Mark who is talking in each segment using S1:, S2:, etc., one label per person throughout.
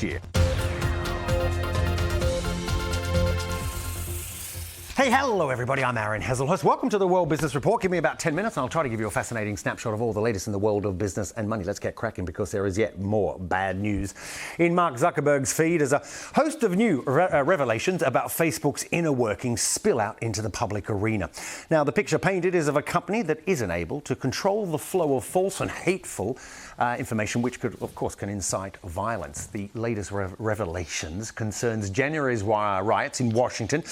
S1: next year. Hey, hello everybody, I'm Aaron Hazelhurst. Welcome to the World Business Report. Give me about 10 minutes and I'll try to give you a fascinating snapshot of all the latest in the world of business and money. Let's get cracking because there is yet more bad news. In Mark Zuckerberg's feed is a host of new revelations about Facebook's inner workings spill out into the public arena. Now, the picture painted is of a company that isn't able to control the flow of false and hateful information, which could, of course, can incite violence. The latest revelations concerns January's riots in Washington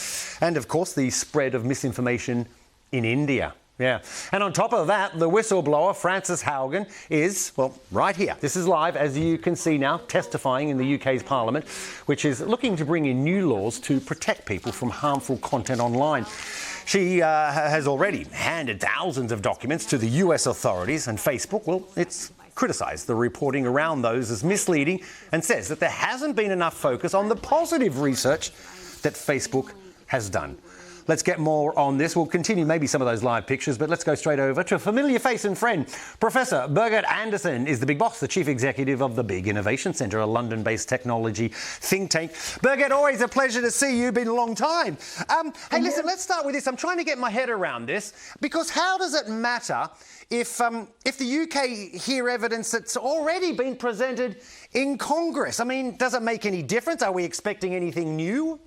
S1: and, of course, the spread of misinformation in India. Yeah. And on top of that, the whistleblower, Frances Haugen, is, well, right here. This is live, as you can see now, testifying in the UK's Parliament, which is looking to bring in new laws to protect people from harmful content online. She has already handed thousands of documents to the US authorities, and Facebook, well, it's criticised the reporting around those as misleading and says that there hasn't been enough focus on the positive research that Facebook has done. Let's get more on this. We'll continue maybe some of those live pictures, but let's go straight over to a familiar face and friend. Professor Birgitte Andersen is the big boss, the chief executive of the Big Innovation Centre, a London-based technology think tank. Birgitte, always a pleasure to see you. Been a long time. Hey, listen, let's start with this. I'm trying to get my head around this because how does it matter if the UK hear evidence that's already been presented in Congress? I mean, does it make any difference? Are we expecting anything new?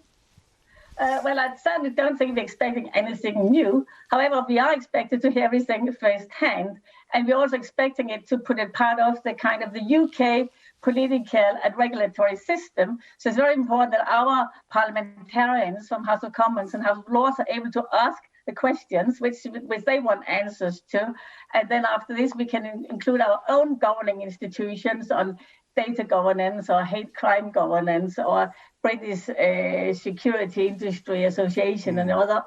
S2: Well, I certainly don't think we're expecting anything new. However, we are expected to hear everything firsthand, and we're also expecting it to put it part of the kind of the UK political and regulatory system. So it's very important that our parliamentarians from House of Commons and House of Lords are able to ask the questions which they want answers to. And then after this, we can include our own governing institutions on data governance or hate crime governance or British Security Industry Association and other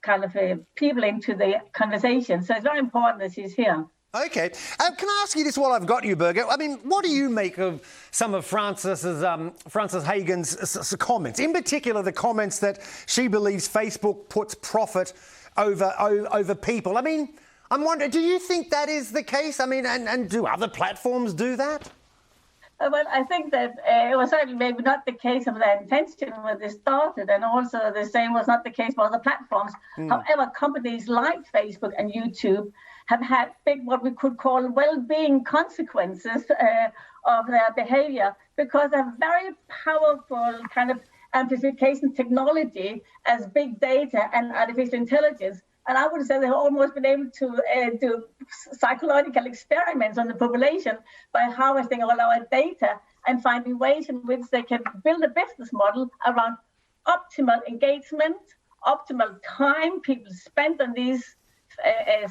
S2: kind of people into the conversation. So it's very important that she's here.
S1: OK. Can I ask you this while I've got you, Birgitte? I mean, what do you make of some of Frances Haugen's comments? In particular, the comments that she believes Facebook puts profit over people. I mean, I'm wondering, do you think that is the case? I mean, and do other platforms do that?
S2: Well, I think that it was certainly maybe not the case of their intention when they started, and also the same was not the case for other platforms. However, companies like Facebook and YouTube have had big, what we could call well-being consequences of their behavior because they have very powerful kind of amplification technology as big data and artificial intelligence. And I would say they've almost been able to do psychological experiments on the population by harvesting all our data and finding ways in which they can build a business model around optimal engagement, optimal time people spend on these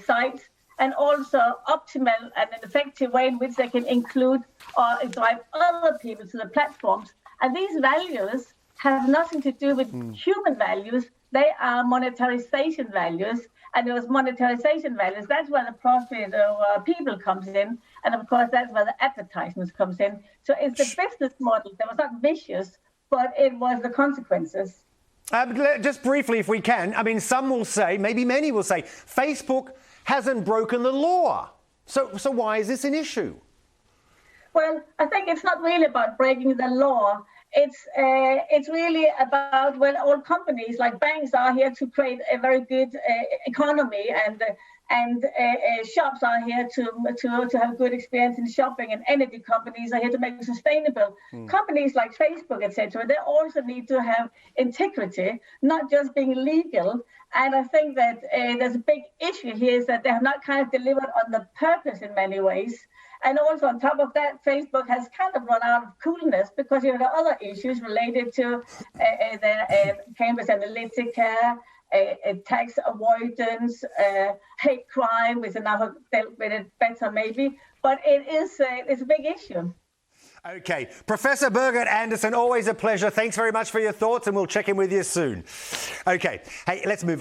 S2: sites, and also optimal and an effective way in which they can include or drive other people to the platforms. And these values have nothing to do with human values. They are monetarization values, and those monetarization values, that's where the profit of people comes in, and of course that's where the advertisements comes in. So it's the business model that was not vicious, but it was the consequences.
S1: Just briefly, if we can, I mean, some will say, maybe many will say, Facebook hasn't broken the law. So why is this an issue?
S2: Well, I think it's not really about breaking the law. It's really about, well, all companies like banks are here to create a very good economy, and shops are here to have good experience in shopping, and energy companies are here to make it sustainable. Companies like Facebook, etc., they also need to have integrity, not just being legal. And I think that there's a big issue here is that they have not kind of delivered on the purpose in many ways. And also on top of that, Facebook has kind of run out of coolness because there are other issues related to their Cambridge Analytica, tax avoidance, hate crime, which are now dealt with it better maybe. But it's a big issue.
S1: OK. Professor Birgitte Andersen, always a pleasure. Thanks very much for your thoughts, and we'll check in with you soon. OK. Hey, let's move on.